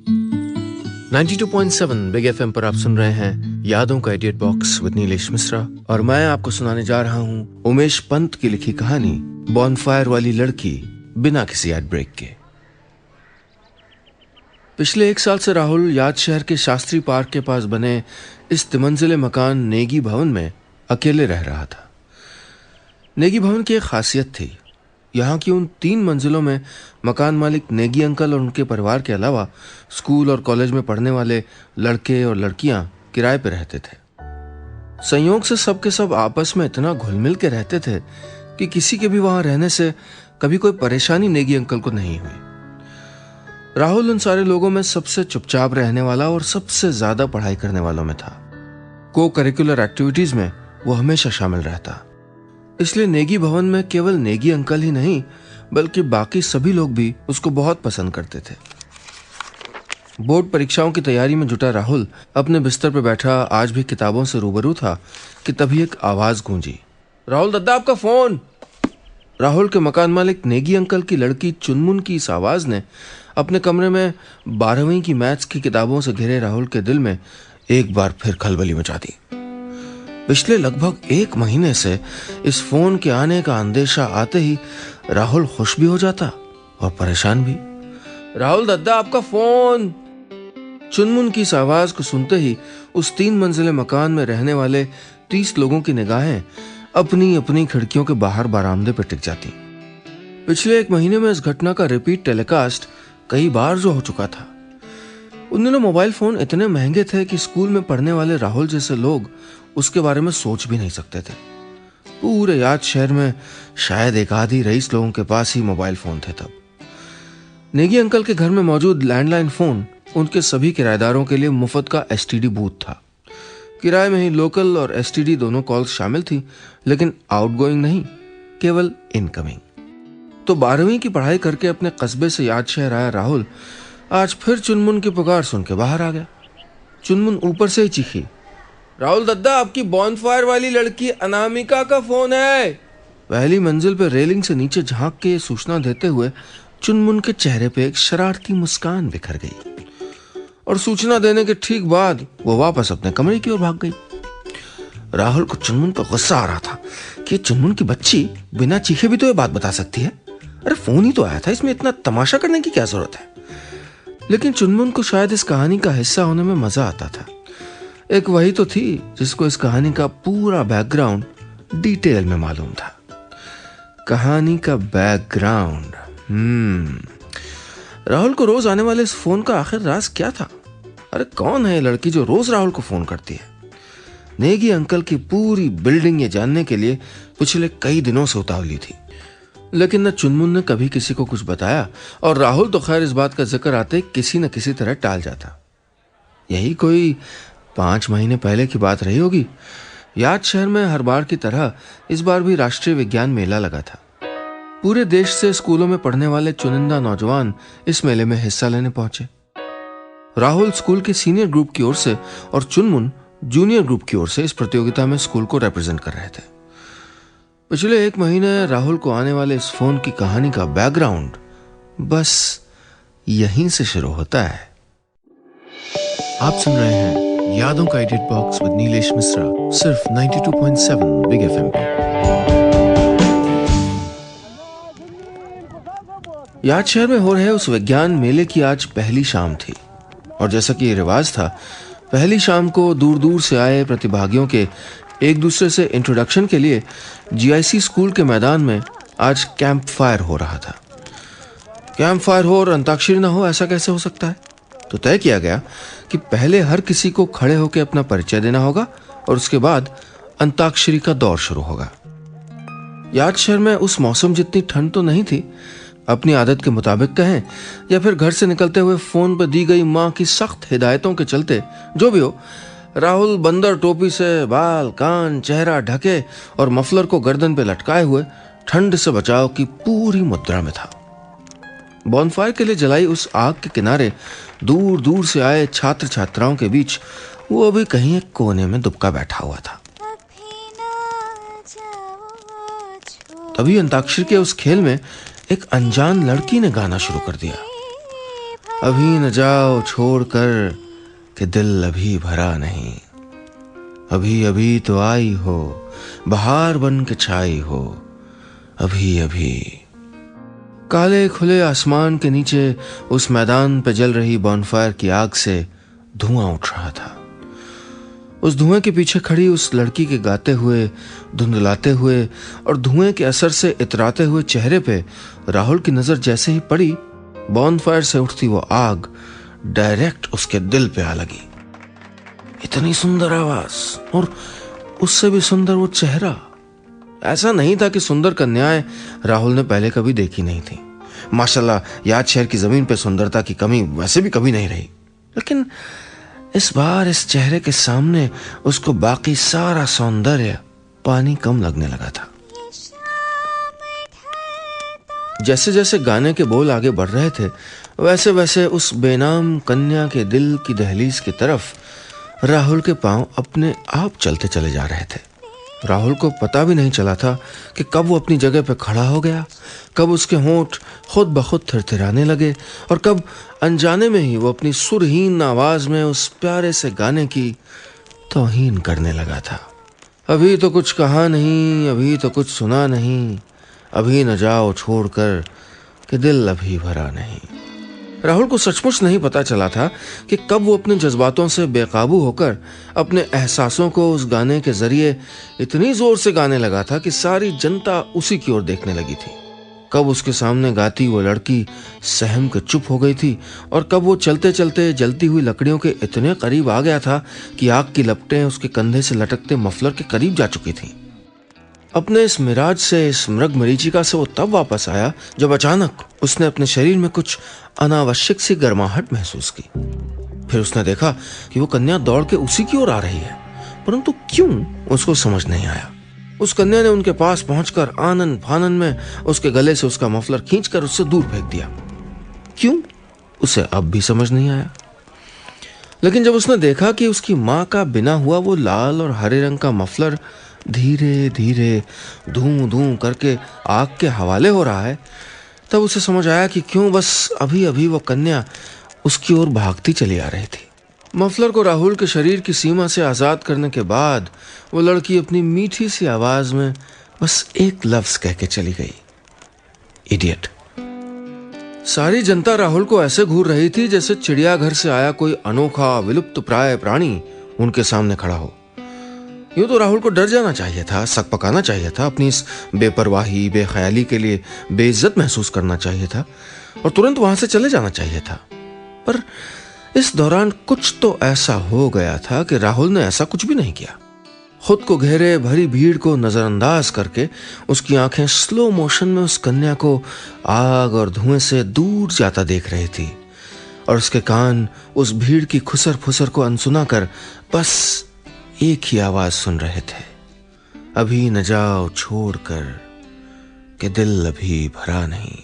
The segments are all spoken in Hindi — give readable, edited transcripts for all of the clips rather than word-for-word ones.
92.7 बिग एफएम पर आप सुन रहे हैं यादों का edit box with Nilesh Mishra और मैं आपको सुनाने जा रहा हूँ उमेश पंत की लिखी कहानी बॉनफायर वाली लड़की बिना किसी एड ब्रेक के। पिछले 1 साल से राहुल याद शहर के शास्त्री पार्क के पास बने इस तिमंजिले मकान नेगी भवन में अकेले रह रहा था। नेगी भवन की एक खासियत थी, यहाँ की उन 3 मंजिलों में मकान मालिक नेगी अंकल और उनके परिवार के अलावा स्कूल और कॉलेज में पढ़ने वाले लड़के और लड़कियां किराए पे रहते थे। संयोग से सबके सब आपस में इतना घुल मिल के रहते थे कि किसी के भी वहां रहने से कभी कोई परेशानी नेगी अंकल को नहीं हुई। राहुल उन सारे लोगों में सबसे चुपचाप रहने वाला और सबसे ज्यादा पढ़ाई करने वालों में था। को करिकुलर एक्टिविटीज में वो हमेशा शामिल रहता, इसलिए नेगी भवन में केवल नेगी अंकल ही नहीं बल्कि बाकी सभी लोग भी उसको बहुत पसंद करते थे। बोर्ड परीक्षाओं की तैयारी में जुटा राहुल अपने बिस्तर पर बैठा आज भी किताबों से रूबरू था कि तभी एक आवाज गूंजी, राहुल दद्दा आपका फोन। राहुल के मकान मालिक नेगी अंकल की लड़की चुनमुन की इस आवाज ने अपने कमरे में 12वीं की मैथ्स की किताबों से घिरे राहुल के दिल में एक बार फिर खलबली मचा दी। पिछले लगभग 1 महीने से इस फोन के आने का अंदेशा आते ही राहुल खुश भी हो जाता और परेशान भी। राहुल दद्दा आपका फोन। चुनमुन की इस आवाज को सुनते ही उस 3 मंजिले मकान में रहने वाले 30 लोगों की निगाहें अपनी अपनी खिड़कियों के बाहर बरामदे पर टिक जाती। पिछले 1 महीने में इस घटना का रिपीट टेलीकास्ट कई बार जो हो चुका था। उन दिनों मोबाइल फोन इतने महंगे थे कि स्कूल में पढ़ने वाले राहुल जैसे लोग उसके बारे में सोच भी नहीं सकते थे। पूरे याद शहर में शायद एक आधी रईस लोगों के पास ही मोबाइल फोन थे तब। नेगी अंकल के घर में मौजूद लैंडलाइन फोन उनके सभी किराएदारों के लिए मुफ्त का एसटीडी बूथ था। किराए में ही लोकल और एसटीडी दोनों कॉल्स शामिल थी, लेकिन आउटगोइंग नहीं, केवल इनकमिंग। तो 12वीं की पढ़ाई करके अपने कस्बे से याद शहर आया राहुल आज फिर चुनमुन की पुकार सुन के बाहर आ गया। चुनमुन ऊपर से ही चीखी, राहुल दद्दा आपकी बॉनफायर वाली लड़की अनामिका का फोन है। पहली मंजिल पर रेलिंग से नीचे झांक के सूचना देते हुए चुनमुन के चेहरे पे एक शरारती मुस्कान बिखर गई और सूचना देने के ठीक बाद वो वापस अपने कमरे की ओर भाग गई। राहुल को चुनमुन पर गुस्सा आ रहा था कि चुनमुन की बच्ची बिना चीखे भी तो ये बात बता सकती है। अरे फोन ही तो आया था, इसमें इतना तमाशा करने की क्या जरूरत है। लेकिन चुनमुन को शायद इस कहानी का हिस्सा होने में मजा आता था। एक वही तो थी जिसको इस कहानी का पूरा बैकग्राउंड डिटेल में मालूम था। कहानी का बैकग्राउंड। राहुल को रोज आने वाले इस फोन का आखिर राज क्या था? अरे कौन है ये लड़की जो रोज राहुल को फोन करती है? नेगी अंकल की पूरी बिल्डिंग ये जानने के लिए पिछले कई दिनों से उतावली थी, लेकिन न चुनमुन ने कभी किसी को कुछ बताया और राहुल तो खैर इस बात का जिक्र आते किसी न किसी तरह टाल जाता। यही कोई 5 महीने पहले की बात रही होगी। याद शहर में हर बार की तरह इस बार भी राष्ट्रीय विज्ञान मेला लगा था। पूरे देश से स्कूलों में पढ़ने वाले चुनिंदा नौजवान इस मेले में हिस्सा लेने पहुंचे। राहुल स्कूल के सीनियर ग्रुप की ओर से और चुनमुन जूनियर ग्रुप की ओर से इस प्रतियोगिता में स्कूल को रिप्रेजेंट कर रहे थे। पिछले 1 महीने राहुल को आने वाले इस फोन की कहानी का बैकग्राउंड बस यहीं से शुरू होता है। आप सुन रहे हैं यादों का edit box with Nilesh Mishra, सिर्फ 92.7 बिग एफएम पे। याद शहर में हो रहे उस विज्ञान मेले की आज पहली शाम थी और जैसा कि ये रिवाज था, पहली शाम को दूर दूर से आए प्रतिभागियों के एक दूसरे से इंट्रोडक्शन के लिए जीआईसी स्कूल के मैदान में आज कैंप फायर हो रहा था। कैंप फायर हो और अंताक्षरी ना हो, ऐसा कैसे हो सकता है? तो तय किया गया कि पहले हर किसी को खड़े होकर अपना परिचय देना होगा और उसके बाद अंताक्षरी का दौर शुरू होगा। याद शहर में उस मौसम जितनी ठंड तो नहीं थी। अपनी आदत के मुताबिक कहें या फिर घर से निकलते हुए फोन पर दी गई माँ की सख्त हिदायतों के चलते, जो भी हो, राहुल बंदर टोपी से बाल, कान, चेहरा ढके और मफलर को गर्दन पे लटकाए हुए ठंड से बचाव की पूरी मुद्रा में था। बॉनफायर के लिए जलाई उस आग के किनारे दूर दूर से आए छात्र छात्राओं के बीच वो अभी कहीं एक कोने में दुबका बैठा हुआ था। तभी अंताक्षरी के उस खेल में एक अनजान लड़की ने गाना शुरू कर दिया। अभी न जाओ छोड़कर कि दिल अभी भरा नहीं। अभी अभी तो आई हो, बहार बन के छाई हो, अभी अभी। काले खुले आसमान के नीचे उस मैदान पे जल रही बॉनफायर की आग से धुआं उठ रहा था। उस धुएं के पीछे खड़ी उस लड़की के गाते हुए, धुंधलाते हुए और धुएं के असर से इतराते हुए चेहरे पे राहुल की नजर जैसे ही पड़ी, बॉनफायर से उठती वो आग डायरेक्ट उसके दिल पे आ लगी। इतनी सुंदर आवाज और उससे भी सुंदर वो चेहरा। ऐसा नहीं था कि सुंदर कन्याएं राहुल ने पहले कभी देखी नहीं थी। माशाल्लाह, याद शहर की जमीन पे सुंदरता की कमी वैसे भी कभी नहीं रही, लेकिन इस बार इस चेहरे के सामने उसको बाकी सारा सौंदर्य पानी कम लगने लगा था। जैसे जैसे गाने के बोल आगे बढ़ रहे थे, वैसे वैसे उस बेनाम कन्या के दिल की दहलीज की तरफ राहुल के पांव अपने आप चलते चले जा रहे थे। राहुल को पता भी नहीं चला था कि कब वो अपनी जगह पर खड़ा हो गया, कब उसके होंठ खुद ब खुद थिरथिराने लगे और कब अनजाने में ही वो अपनी सुरहीन आवाज में उस प्यारे से गाने की तौहीन करने लगा था। अभी तो कुछ कहा नहीं, अभी तो कुछ सुना नहीं, अभी न जाओ छोड़कर कि दिल अभी भरा नहीं। राहुल को सचमुच नहीं पता चला था कि कब वो अपने जज्बातों से बेकाबू होकर अपने एहसासों को उस गाने के जरिए इतनी जोर से गाने लगा था कि सारी जनता उसी की ओर देखने लगी थी। कब उसके सामने गाती वो लड़की सहम के चुप हो गई थी और कब वो चलते चलते जलती हुई लकड़ियों के इतने करीब आ गया था कि आग की लपटें उसके कंधे से लटकते मफलर के करीब जा चुकी थी। अपने इस मिराज से, इस मृग मरीचिका से वो तब वापस आया जब अचानक उसने अपने शरीर में कुछ अनावश्यक सी गर्माहट महसूस की। फिर उसने देखा कि वो कन्या दौड़ के उसी की ओर आ रही है, परंतु क्यों उसको समझ नहीं आया। उस कन्या ने उनके पास पहुंचकर आनन फानन में उसके गले से उसका मफलर खींचकर उससे दूर फेंक दिया। क्यों, उसे अब भी समझ नहीं आया। लेकिन जब उसने देखा कि उसकी माँ का बिना हुआ वो लाल और हरे रंग का मफलर धीरे धीरे धूं धूं करके आग के हवाले हो रहा है, तब उसे समझ आया कि क्यों बस अभी अभी वो कन्या उसकी ओर भागती चली आ रही थी। मफलर को राहुल के शरीर की सीमा से आजाद करने के बाद वो लड़की अपनी मीठी सी आवाज में बस एक लफ्ज कह के चली गई, इडियट। सारी जनता राहुल को ऐसे घूर रही थी जैसे चिड़ियाघर से आया कोई अनोखा विलुप्त प्राय प्राणी उनके सामने खड़ा हो। यूं तो राहुल को डर जाना चाहिए था, सक पकाना चाहिए था, अपनी इस बेपरवाही बेख्याली के लिए बेइज्जत महसूस करना चाहिए था और तुरंत वहां से चले जाना चाहिए था। पर इस दौरान कुछ तो ऐसा हो गया था कि राहुल ने ऐसा कुछ भी नहीं किया। खुद को घेरे भरी भीड़ को नजरअंदाज करके उसकी आंखें स्लो मोशन में उस कन्या को आग और धुएं से दूर जाता देख रही थी और उसके कान उस भीड़ की खुसर फुसर को अनसुना कर बस एक ही आवाज सुन रहे थे, अभी न जाओ छोड़कर कि दिल अभी भरा नहीं।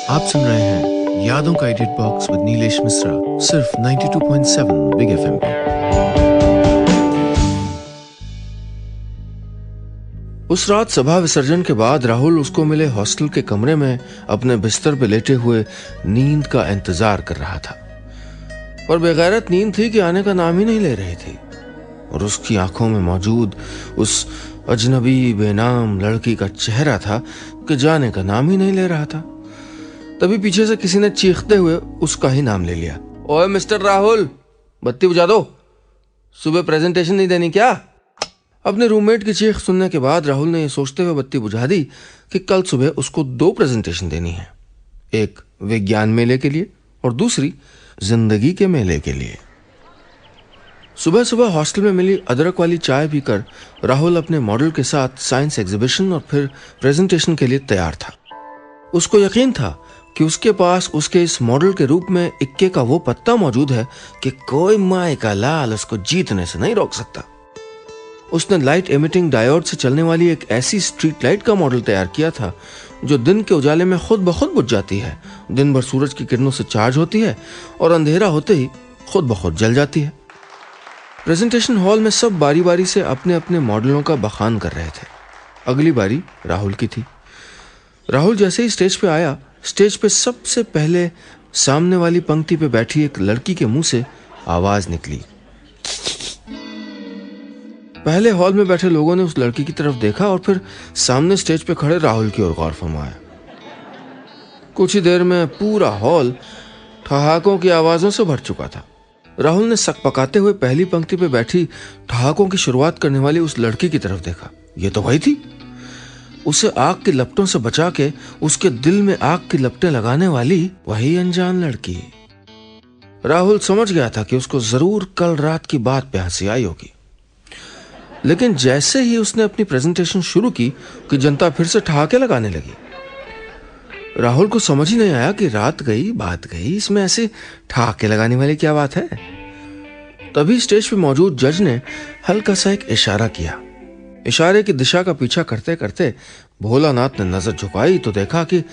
आप सुन रहे हैं यादों का edit box with Nilesh Mishra, सिर्फ 92.7 बिग एफएम पे। उस रात सभा विसर्जन के बाद राहुल उसको मिले हॉस्टल के कमरे में अपने बिस्तर पे लेटे हुए नींद का इंतजार कर रहा था, पर बेगैरत नींद थी कि आने का नाम ही नहीं ले रही थी और उसकी आंखों में मौजूद उस अजनबी बेनाम लड़की का चेहरा था कि जाने का नाम ही नहीं ले रहा था। तभी पीछे से किसी ने चीखते हुए उसका ही नाम ले लिया, ओए मिस्टर राहुल, बत्ती बुझा दो, सुबह प्रेजेंटेशन नहीं देनी क्या? अपने रूममेट की चीख सुनने के बाद राहुल ने यह सोचते हुए बत्ती बुझा दी कि कल सुबह उसको 2 प्रेजेंटेशन देनी है, एक विज्ञान मेले के लिए और दूसरी जिंदगी के मेले के लिए। सुबह सुबह हॉस्टल में मिली अदरक वाली चाय पीकर राहुल अपने मॉडल के साथ साइंस एग्जीबिशन और फिर प्रेजेंटेशन के लिए तैयार था। उसको यकीन था कि उसके पास उसके इस मॉडल के रूप में इक्के का वो पत्ता मौजूद है कि कोई माय का लाल उसको जीतने से नहीं रोक सकता। उसने लाइट एमिटिंग डायोड से चलने वाली एक ऐसी स्ट्रीट लाइट का मॉडल तैयार किया था जो दिन के उजाले में खुद ब खुद बुझ जाती है, दिन भर सूरज की किरणों से चार्ज होती है और अंधेरा होते ही खुद ब खुद जल जाती है। प्रेजेंटेशन हॉल में सब बारी बारी से अपने अपने मॉडलों का बखान कर रहे थे। अगली बारी राहुल की थी। राहुल जैसे ही स्टेज पे आया, स्टेज पे सबसे पहले सामने वाली पंक्ति पे बैठी एक लड़की के मुंह से आवाज निकली। पहले हॉल में बैठे लोगों ने उस लड़की की तरफ देखा और फिर सामने स्टेज पे खड़े राहुल की ओर गौर फरमाया। कुछ ही देर में पूरा हॉल ठहाकों की आवाजों से भर चुका था। राहुल ने सकपकाते हुए पहली पंक्ति पे बैठी ठहाकों की शुरुआत करने वाली उस लड़की की तरफ देखा। ये तो वही थी, उसे आग की लपटों से बचा के उसके दिल में आग की लपटें लगाने वाली वही अनजान लड़की। राहुल समझ गया था कि उसको जरूर कल रात की बात पे हंसी आई होगी, लेकिन जैसे ही उसने अपनी प्रेजेंटेशन शुरू की कि जनता फिर से ठहाके लगाने लगी। राहुल को समझ ही नहीं आया कि रात गई बात गई, इसमें ऐसे ठहाके लगाने वाली क्या बात है। तभी स्टेज पे मौजूद जज ने हल्का सा एक इशारा किया। इशारे की दिशा का पीछा करते करते भोलानाथ ने नजर झुकाई तो देखा कि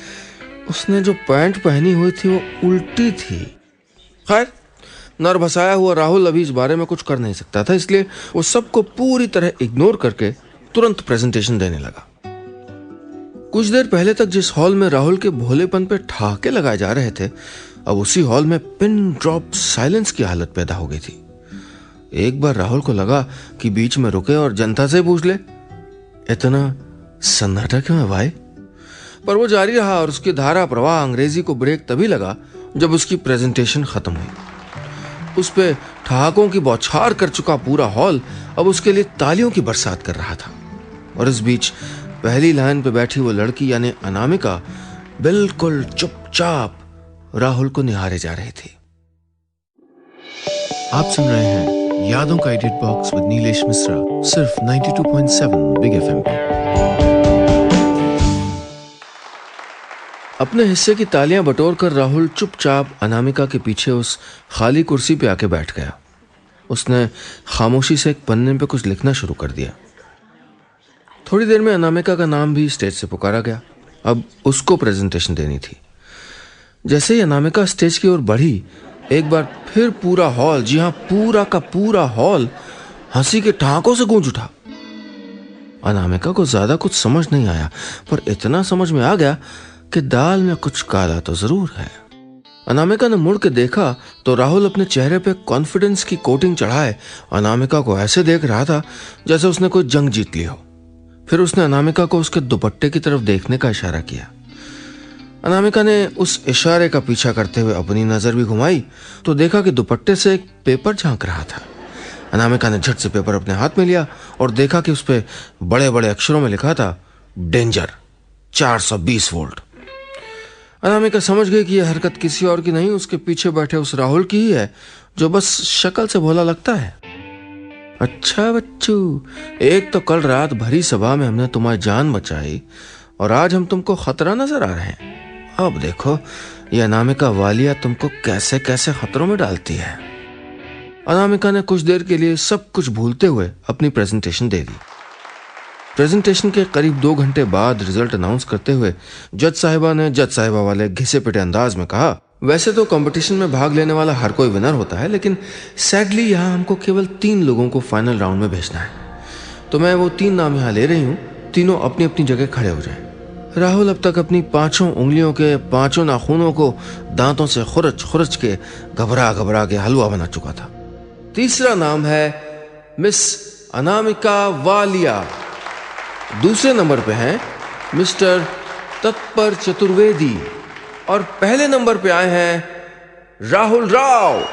उसने जो पैंट पहनी हुई थी वो उल्टी थी। खैर, नरभसाया हुआ राहुल अभी इस बारे में कुछ कर नहीं सकता था, इसलिए वो सबको पूरी तरह इग्नोर करके तुरंत प्रेजेंटेशन देने लगा। कुछ देर पहले तक जिस हॉल में राहुल के भोलेपन पे ठहाके लगाए जा रहे थे, अब उसी हॉल में पिन ड्रॉप साइलेंस की हालत पैदा हो गई थी। एक बार राहुल को लगा कि बीच में रुके और जनता से पूछ ले, इतना सन्नाटा क्यों है भाई? पर वो जारी रहा और उसकी धारा प्रवाह अंग्रेजी को ब्रेक तभी लगा जब उसकी प्रेजेंटेशन खत्म हुई। उस पे ठहाकों की बौछार कर चुका पूरा हॉल अब उसके लिए तालियों की बरसात कर रहा था। और इस बीच पहली लाइन पे बैठी वो लड़की यानी अनामिका बिल्कुल चुपचाप राहुल को निहारे जा रही थी। आप सुन रहे हैं यादों का edit box with Nilesh Mishra, सिर्फ 92.7 बिग एफएम पे। अपने हिस्से की तालियां बटोरकर राहुल चुपचाप अनामिका के पीछे उस खाली कुर्सी पे आके बैठ गया। उसने खामोशी से एक पन्ने पे कुछ लिखना शुरू कर दिया। थोड़ी देर में अनामिका का नाम भी स्टेज से पुकारा गया। अब उसको प्रेजेंटेशन देनी थी। जैसे ही अनामिका स्टेज की ओर बढ़ी, एक बार फिर पूरा हॉल, जी हां पूरा का पूरा हॉल हंसी के ठहाकों से गूंज उठा। अनामिका को ज्यादा कुछ समझ नहीं आया, पर इतना समझ में आ गया कि दाल में कुछ काला तो जरूर है। अनामिका ने मुड़ के देखा तो राहुल अपने चेहरे पे कॉन्फिडेंस की कोटिंग चढ़ाए अनामिका को ऐसे देख रहा था जैसे उसने कोई जंग जीत ली हो। फिर उसने अनामिका को उसके दुपट्टे की तरफ देखने का इशारा किया। अनामिका ने उस इशारे का पीछा करते हुए अपनी नजर भी घुमाई तो देखा कि दुपट्टे से एक पेपर झांक रहा था। अनामिका ने झट से पेपर अपने हाथ में लिया और देखा कि उस पे बड़े बड़े अक्षरों में लिखा था, डेंजर 420 वोल्ट। अनामिका समझ गई कि यह हरकत किसी और की नहीं, उसके पीछे बैठे उस राहुल की ही है जो बस शक्ल से भोला लगता है। अच्छा बच्चू, एक तो कल रात भरी सभा में हमने तुम्हारी जान बचाई और आज हम तुमको खतरा नजर आ रहे हैं। अब देखो ये अनामिका वालिया तुमको कैसे कैसे खतरों में डालती है। अनामिका ने कुछ देर के लिए सब कुछ भूलते हुए अपनी प्रेजेंटेशन दे दी। प्रेजेंटेशन के करीब 2 घंटे बाद रिजल्ट अनाउंस करते हुए जज साहिबा ने जज साहिबा वाले घिसे पिटे अंदाज में कहा, वैसे तो कंपटीशन में भाग लेने वाला हर कोई विनर होता है, लेकिन सैडली यहाँ हमको केवल 3 लोगों को फाइनल राउंड में भेजना है। तो मैं वो 3 नाम यहाँ ले रही हूँ, तीनों अपनी अपनी जगह खड़े हो जाएं। राहुल अब तक अपनी 5 उंगलियों के 5 नाखूनों को दांतों से खुरच खुरच के घबरा घबरा के हलवा बना चुका था। तीसरा नाम है मिस अनामिका वालिया। दूसरे नंबर पे हैं मिस्टर तत्पर चतुर्वेदी और पहले नंबर पे आए हैं राहुल राव।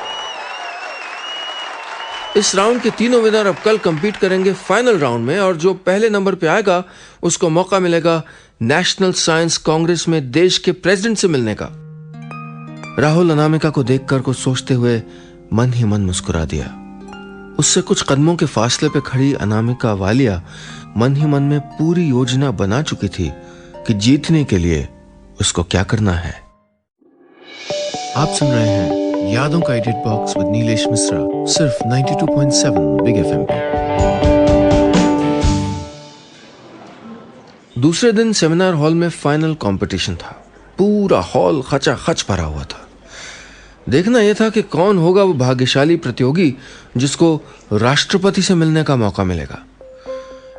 इस राउंड के तीनों विनर अब कल कंपीट करेंगे फाइनल राउंड में और जो पहले नंबर पे आएगा उसको मौका मिलेगा नेशनल साइंस कांग्रेस में देश के प्रेसिडेंट से मिलने का। राहुल अनामिका को देखकर कुछ सोचते हुए मन ही मन मुस्कुरा दिया। उससे कुछ कदमों के फासले पे खड़ी अनामिका वालिया मन ही मन में पूरी योजना बना चुकी थी कि जीतने के लिए उसको क्या करना है। आप सुन रहे हैं यादों का edit box with Nilesh Mishra, सिर्फ 92.7 बिग एफएम पे। दूसरे दिन सेमिनार हॉल में फाइनल कंपटीशन था। पूरा हॉल खचाखच भरा हुआ था। देखना यह था कि कौन होगा वो भाग्यशाली प्रतियोगी जिसको राष्ट्रपति से मिलने का मौका मिलेगा।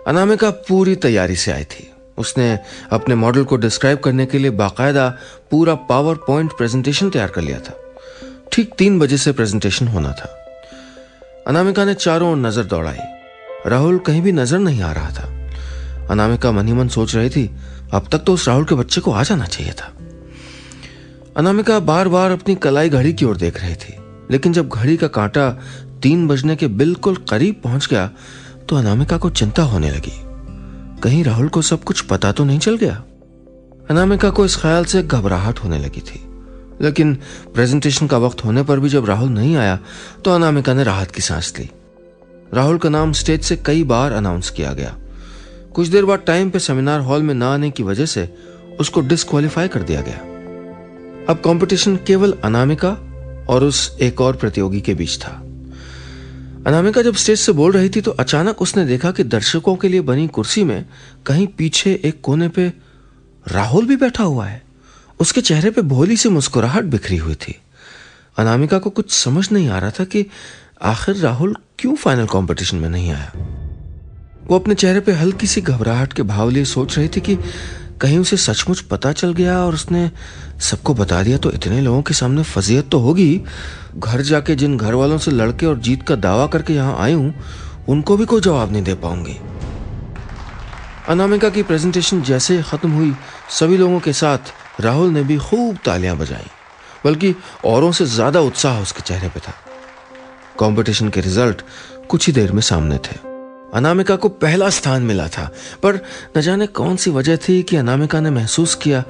अनामिका पूरी तैयारी से आई थी। उसने अपने मॉडल को डिस्क्राइब करने के लिए बाकायदा पूरा पावर पॉइंट प्रेजेंटेशन तैयार कर लिया था। ठीक 3 बजे से प्रेजेंटेशन होना था। अनामिका ने चारों ओर नजर दौड़ाई। राहुल कहीं भी नजर नहीं आ रहा था। अनामिका मन ही मन सोच रही थी, अब तक तो उस राहुल के बच्चे को आ जाना चाहिए था। अनामिका बार बार अपनी कलाई घड़ी की ओर देख रही थी, लेकिन जब घड़ी का कांटा 3 बजने के बिल्कुल करीब पहुंच गया तो अनामिका को चिंता होने लगी। कहीं राहुल को सब कुछ पता तो नहीं चल गया। अनामिका को इस ख्याल से घबराहट होने लगी थी, लेकिन प्रेजेंटेशन का वक्त होने पर भी जब राहुल नहीं आया तो अनामिका ने राहत की सांस ली। राहुल का नाम स्टेज से कई बार अनाउंस किया गया। कुछ देर बाद टाइम पे सेमिनार हॉल में ना आने की वजह से उसको डिस्क्वालीफाई कर दिया गया। अब कंपटीशन केवल अनामिका और उस एक और प्रतियोगी के बीच था। अनामिका जब स्टेज से बोल रही थी तो अचानक उसने देखा कि दर्शकों के लिए बनी कुर्सी में कहीं पीछे एक कोने पे राहुल भी बैठा हुआ है। उसके चेहरे पे भोली सी मुस्कुराहट बिखरी हुई थी। अनामिका को कुछ समझ नहीं आ रहा था कि आखिर राहुल क्यों फाइनल कंपटीशन में नहीं आया। वो अपने चेहरे पे हल्की सी घबराहट के भाव लिए सोच रही थी कि कहीं उसे सचमुच पता चल गया और उसने सबको बता दिया तो इतने लोगों के सामने फजीहत तो होगी। घर जाके जिन घर वालों से लड़के और जीत का दावा करके यहाँ आई हूं उनको भी कोई जवाब नहीं दे पाऊंगी। अनामिका की प्रेजेंटेशन जैसे खत्म हुई, सभी लोगों के साथ राहुल ने भी खूब तालियां बजाई, बल्कि औरों से ज्यादा उत्साह उसके चेहरे पे था। कंपटीशन के रिजल्ट कुछ ही देर में सामने थे। अनामिका को पहला स्थान मिला था, पर न जाने कौन सी वजह थी कि अनामिका ने महसूस किया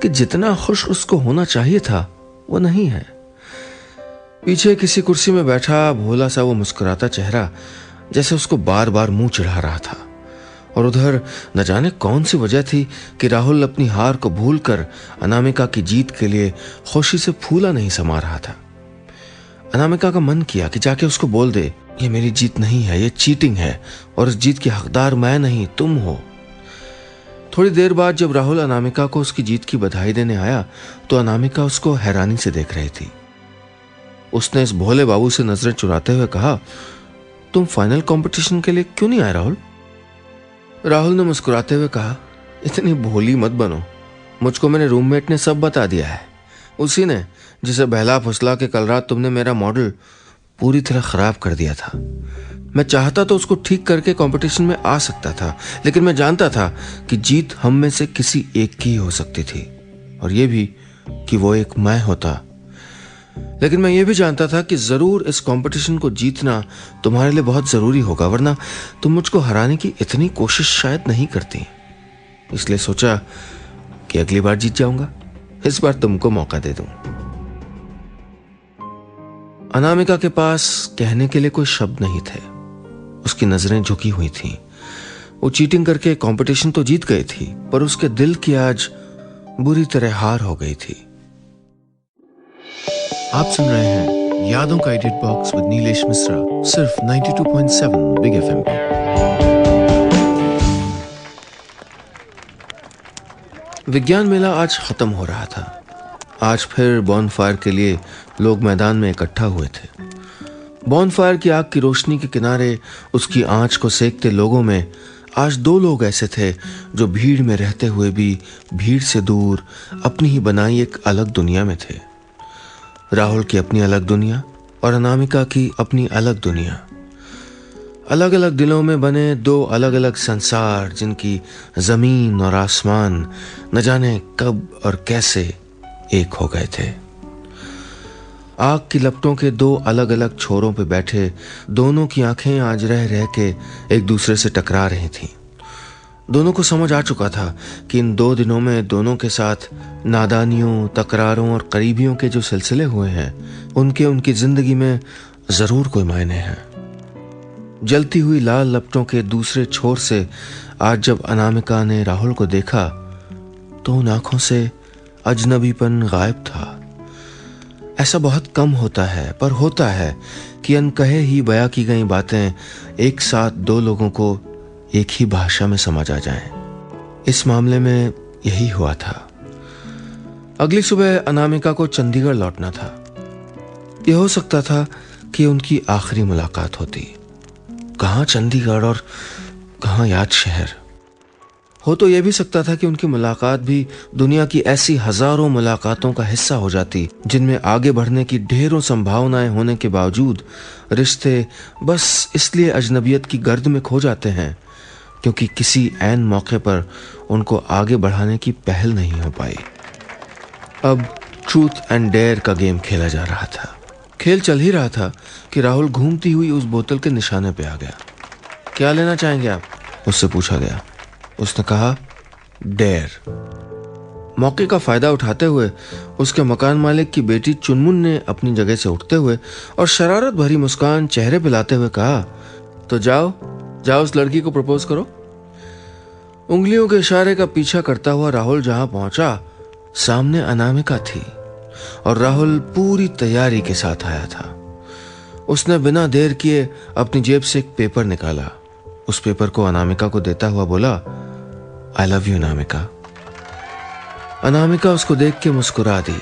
कि जितना खुश उसको होना चाहिए था वो नहीं है। पीछे किसी कुर्सी में बैठा भोला सा वो मुस्कुराता चेहरा जैसे उसको बार बार मुंह चिढ़ा रहा था, और उधर न जाने कौन सी वजह थी कि राहुल अपनी हार को भूलकर अनामिका की जीत के लिए खुशी से फूला नहीं समा रहा था। अनामिका का मन किया कि जाके उसको बोल दे, ये मेरी जीत नहीं है, ये चीटिंग है और इस जीत की हकदार मैं नहीं तुम हो। थोड़ी देर बाद जब राहुल अनामिका को उसकी जीत की बधाई देने आया तो अनामिका उसको हैरानी से देख रही थी। उसने इस भोले बाबू से नजरें चुराते हुए कहा, तुम फाइनल कंपटीशन के लिए क्यों नहीं आए राहुल? राहुल ने मुस्कुराते हुए कहा, इतनी भोली मत बनो, मुझको मेरे रूममेट ने सब बता दिया है। उसी ने जिसे बहला फुसला के कल रात तुमने मेरा मॉडल पूरी तरह खराब कर दिया था। मैं चाहता तो उसको ठीक करके कंपटीशन में आ सकता था, लेकिन मैं जानता था कि जीत हम में से किसी एक की हो सकती थी, और यह भी कि वो एक मैं होता। लेकिन मैं ये भी जानता था कि जरूर इस कंपटीशन को जीतना तुम्हारे लिए बहुत जरूरी होगा, वरना तुम मुझको हराने की इतनी कोशिश शायद नहीं करती। इसलिए सोचा कि अगली बार जीत जाऊंगा, इस बार तुमको मौका दे दूं। अनामिका के पास कहने के लिए कोई शब्द नहीं थे। उसकी नजरें झुकी हुई थीं। वो चीटिंग करके कंपटीशन तो जीत गई थी, पर उसके दिल की आज बुरी तरह हार हो गई थी। आप सुन रहे हैं यादों का edit box with Nilesh Mishra, सिर्फ 92.7 बिग एफएम पे। विज्ञान मेला आज खत्म हो रहा था। आज फिर बॉनफायर के लिए लोग मैदान में इकट्ठा हुए थे। बॉनफायर की आग की रोशनी के किनारे उसकी आंच को सेकते लोगों में आज 2 लोग ऐसे थे जो भीड़ में रहते हुए भी भीड़ से दूर अपनी ही बनाई एक अलग दुनिया में थे। राहुल की अपनी अलग दुनिया और अनामिका की अपनी अलग दुनिया। अलग अलग दिलों में बने 2 अलग अलग संसार, जिनकी जमीन और आसमान न जाने कब और कैसे एक हो गए थे। आग की लपटों के 2 अलग अलग छोरों पे बैठे दोनों की आंखें आज रह रह के एक दूसरे से टकरा रही थीं। दोनों को समझ आ चुका था कि इन 2 दिनों में दोनों के साथ नादानियों, तकरारों और करीबियों के जो सिलसिले हुए हैं, उनकी जिंदगी में जरूर कोई मायने हैं। जलती हुई लाल लपटों के दूसरे छोर से आज जब अनामिका ने राहुल को देखा तो उन आंखों से अजनबीपन गायब था। ऐसा बहुत कम होता है, पर होता है कि अनकहे ही बयां की गई बातें एक साथ 2 लोगों को एक ही भाषा में समझ आ जाएं। इस मामले में यही हुआ था। अगली सुबह अनामिका को चंडीगढ़ लौटना था। यह हो सकता था कि उनकी आखिरी मुलाकात होती। कहाँ चंडीगढ़ और कहाँ याद शहर। हो तो यह भी सकता था कि उनकी मुलाकात भी दुनिया की ऐसी हजारों मुलाकातों का हिस्सा हो जाती जिनमें आगे बढ़ने की ढेरों संभावनाएं होने के बावजूद रिश्ते बस इसलिए अजनबियत की गर्द में खो जाते हैं क्योंकि किसी ऐन मौके पर उनको आगे बढ़ाने की पहल नहीं हो पाई। अब ट्रूथ एंड डेयर का गेम खेला जा रहा था। खेल चल ही रहा था कि राहुल घूमती हुई उस बोतल के निशाने पे आ गया। क्या लेना चाहेंगे आप? उससे पूछा गया। उसने कहा, डेयर। मौके का फायदा उठाते हुए उसके मकान मालिक की बेटी चुनमुन ने अपनी जगह से उठते हुए और शरारत भरी मुस्कान चेहरे पे लाते हुए कहा, तो जाओ जाओ उस लड़की को प्रपोज करो। उंगलियों के इशारे का पीछा करता हुआ राहुल जहां पहुंचा, सामने अनामिका थी और राहुल पूरी तैयारी के साथ आया था। उसने बिना देर किए अपनी जेब से एक पेपर निकाला। उस पेपर को अनामिका को देता हुआ बोला, I love you Anamika. Anamika उसको देख के मुस्कुरा दी।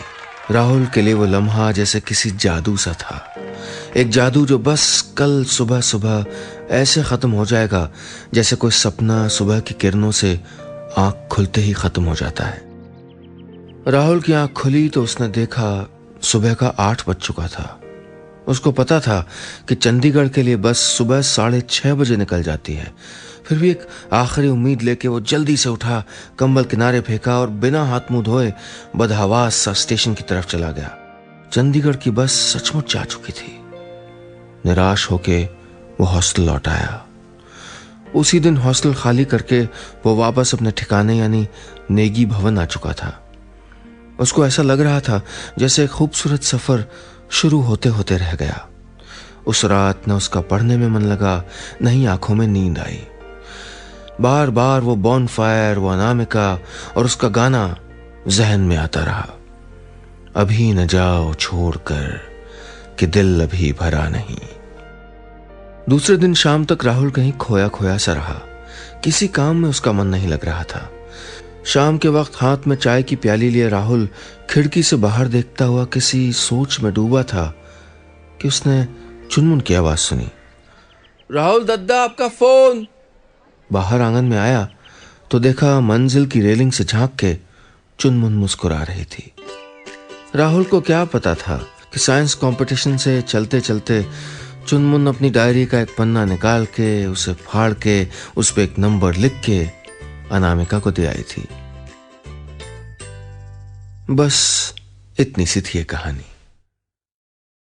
राहुल के लिए वो लम्हा जैसे किसी जादू सा था, एक जादू जो बस कल सुबह सुबह ऐसे खत्म हो जाएगा जैसे कोई सपना सुबह की किरणों से आंख खुलते ही खत्म हो जाता है। राहुल की आंख खुली तो उसने देखा सुबह का 8 बज चुका था। उसको पता था कि चंडीगढ़ के लिए बस सुबह 6:30 बजे निकल जाती है। फिर भी एक आखिरी उम्मीद लेके वो जल्दी से उठा, कंबल किनारे फेंका और बिना हाथ मुंह धोए बदहवास सा स्टेशन की तरफ चला गया। चंडीगढ़ की बस सचमुच जा चुकी थी। निराश होके वो हॉस्टल लौट आया। उसी दिन हॉस्टल खाली करके वो वापस अपने ठिकाने यानी नेगी भवन आ चुका था। उसको ऐसा लग रहा था जैसे एक खूबसूरत सफर शुरू होते होते रह गया। उस रात न उसका पढ़ने में मन लगा, न ही आंखों में नींद आई। बार बार वो बॉनफायर, वो अनामिका और उसका गाना जहन में आता रहा। अभी न जाओ छोड़कर कि दिल अभी भरा नहीं। दूसरे दिन शाम तक राहुल कहीं खोया खोया सा रहा। किसी काम में उसका मन नहीं लग रहा था। शाम के वक्त हाथ में चाय की प्याली लिए राहुल खिड़की से बाहर देखता हुआ किसी सोच में डूबा था कि उसने चुनमुन की आवाज सुनी। राहुल दद्दा, आपका फोन। बाहर आंगन में आया तो देखा मंजिल की रेलिंग से झांक के चुनमुन मुस्कुरा रही थी। राहुल को क्या पता था कि साइंस कंपटीशन से चलते चलते चुनमुन अपनी डायरी का एक पन्ना निकाल के, उसे फाड़ के, उस पे एक नंबर लिख के अनामिका को दे आई थी। बस इतनी सी थी ये कहानी।